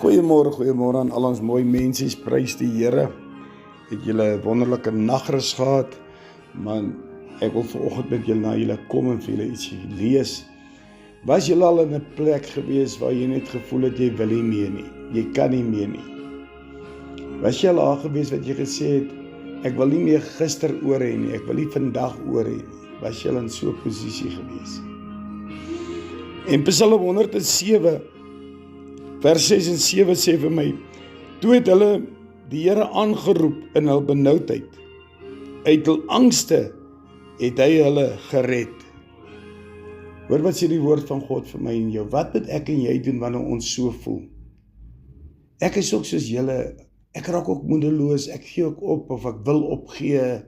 Goeiemôre aan al ons mooi mense, prys die Here. Het julle 'n wonderlike nagrus gehad, man, ek wil vanoggend met julle na julle kom en vir julle ietsie lees. Was julle al in 'n plek gewees waar jy net gevoel het jy wil nie meer nie, jy kan nie meer nie? Was jy al daar gewees wat jy gesê het, ek wil nie meer gister oor hê nie, ek wil nie vandag oor hê nie? Was jy al in so 'n posisie gewees? En Psalm 107 vers 6 en 7 sê vir my, toe het hulle die Here aangeroep in hul benoudheid. Uit hul angste het hy hulle gered. Hoor wat sê die woord van God vir my en jou. Wat moet ek en jy doen wanneer ons so voel? Ek is ook soos julle, ek raak ook moedeloos, ek gee ook op of ek wil opgee.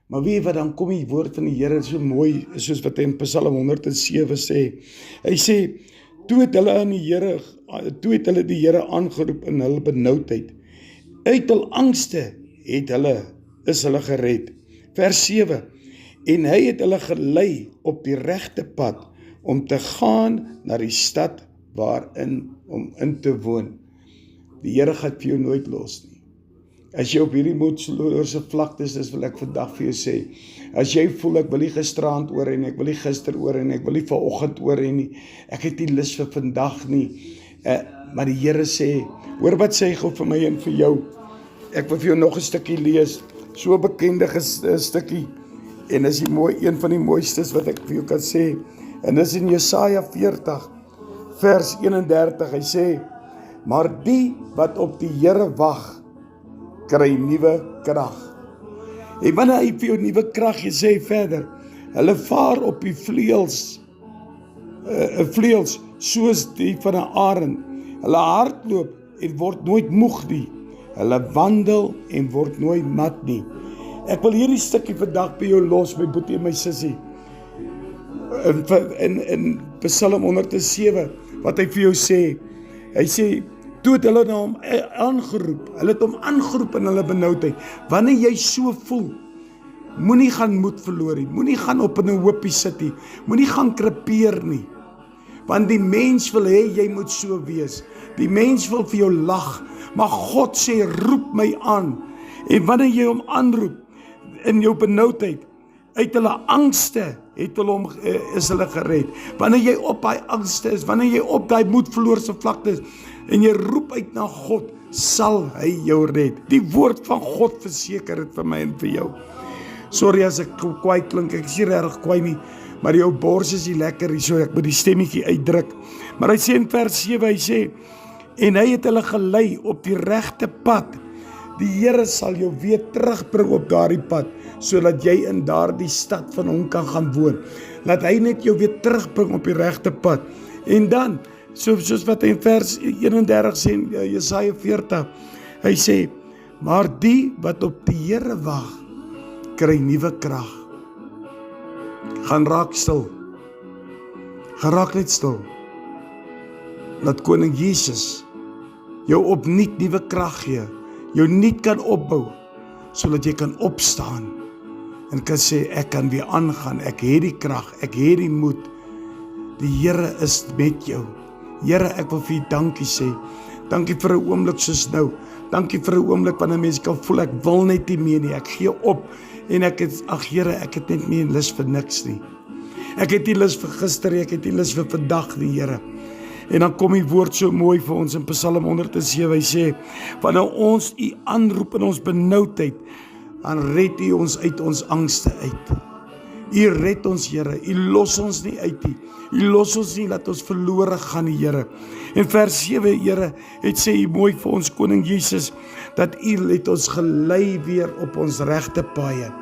Maar weet wat, dan kom die woord van die Here so mooi, soos wat hy in Psalm 107 sê. Hy sê, toe het hulle die Here aangeroep in hulle benoudheid. Uit hul angste is hulle gered. Vers 7. En hy het hulle gelei op die regte pad om te gaan na die stad om in te woon. Die Here gaan vir jou nooit los nie. As jy op hierdie moedeloose vlaktes is, wil ek vandag vir jou sê, as jy voel ek wil nie gisterand oor hê nie, ek wil nie gister oor hê nie, ek wil nie vanoggend oor hê nie, ek het nie lus vir vandag nie, maar die Here sê, hoor wat sê hy gou vir my en vir jou. Ek wil vir jou nog 'n stukkie lees, so 'n bekende stukkie, en dis een van die mooistes wat ek vir jou kan sê, en dis in Jesaja 40, vers 31, hy sê, maar die wat op die Here wag, kry nuwe krag. En wanneer hy vir jou nuwe krag gee, sê hy verder, hulle vaar op die vleuels soos die van 'n arend. Hulle hardloop en word nooit moeg nie. Hulle wandel en word nooit mat nie. Ek wil hierdie stukkie vandag by jou los, my boetie en my sussie. In Psalm 107, wat hy vir jou sê, hy sê, toe het hulle hom aangeroep, hulle het hom aangeroep in hulle benoudheid. Wanneer jy so voel, moenie gaan moed verloor nie, moenie gaan op in 'n hoopie sit nie, moenie gaan krepeer nie. Want die mens wil hê jy moet so wees. Die mens wil vir jou lag, maar God sê roep my aan. En wanneer jy hom aanroep in jou benoudheid, uit hulle angste is hulle gered. Wanneer jy op daai angste is, wanneer jy op daai moedverloorse vlakte is, en jy roep uit na God, sal hy jou red. Die woord van God verseker dit vir my en vir jou. Sorry as ek kwaai klink, ek is nie regtig kwaai nie, maar jou bors is nie lekker, so ek moet die stemmetjie uitdruk. Maar hy sê in vers 7, hy sê, en hy het hulle gelei op die regte pad. Die Here sal jou weer terugbring op daardie pad, sodat jy in daardie stad van hom kan gaan woon. Laat hy net jou weer terugbring op die regte pad. En dan, soos wat hy in vers 31 sê, in Jesaja 40, hy sê, maar die wat op die Here wag, kry nuwe krag. Gaan raak stil. Gaan raak net stil. Laat Koning Jesus jou opnuut nuwe krag gee, jou nuut kan opbou, sodat jy kan opstaan en kan sê, ek kan weer aangaan, ek het die krag, ek het die moed. Die Here is met jou. Here, ek wil vir U dankie sê. Dankie vir 'n oomblik soos nou. Dankie vir 'n oomblik wanneer mense kan voel, ek wil net nie meer nie, ek gee op. En Here, ek het net nie lus vir niks nie. Ek het nie lus vir gister nie, ek het nie lus vir vandag nie, Here. En dan kom die woord so mooi vir ons in Psalm 107, hy sê, wanneer ons U aanroep in ons benoudheid, dan red U ons uit ons angste uit. U red ons, Here, U los ons nie uit nie. U los ons nie, laat ons verlore gaan, die Here. En vers 7, Here, het sê U mooi vir ons, Koning Jesus, dat U het ons gelei weer op ons regte paaie.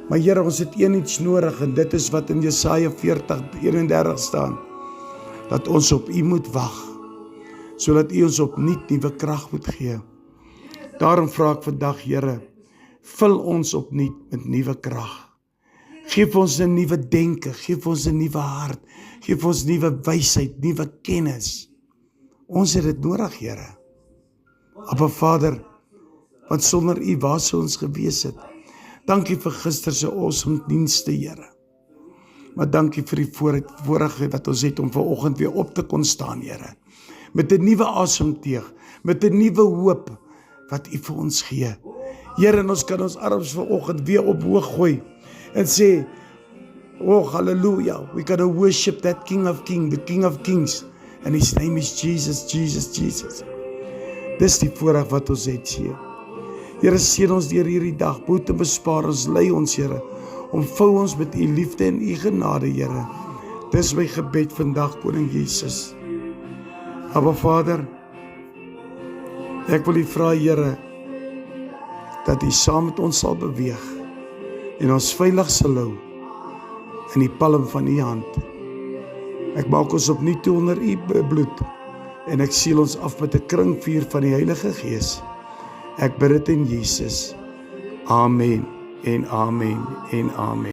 Maar Here, ons het iets nodig, en dit is wat in Jesaja 40, 31 staan, dat ons op U moet wag, sodat U ons opnuut nuwe krag moet gee. Daarom vra ek vandag, Here, vul ons opnuut met nuwe krag. Geef ons 'n nuwe denke, geef ons 'n nuwe hart, geef ons nuwe wysheid, nuwe kennis. Ons het dit nodig, Here. Abba Vader, want sonder U, waar sou ons gewees het? Dankie vir gister se awesome dienste, Here. Maar dankie vir die voorreg wat ons het om vanoggend weer op te kon staan, Here. met 'n nuwe asemteug, met 'n nuwe hoop wat U vir ons gee. Here, en ons kan ons arms vanoggend weer op hoog gooi en sê, oh, hallelujah, we gotta worship that King of Kings, the King of Kings, and His name is Jesus, Jesus, Jesus. Dis die voorreg wat ons het, Heer. Here, seën ons deur hierdie dag, boet en bespaar ons, lei ons, Here, omvou ons met U liefde en U genade, Here. Dis my gebed vandag, Koning Jesus. Abba Vader, ek wil U vra, Here, dat U saam met ons sal beweeg en ons veilig sal hou in die palm van U hand. Ek maak ons opnuut toe onder U bloed en ek seël ons af met 'n kringvuur van die Heilige Gees. Ek bid dit in Jesus. Amen en amen en amen.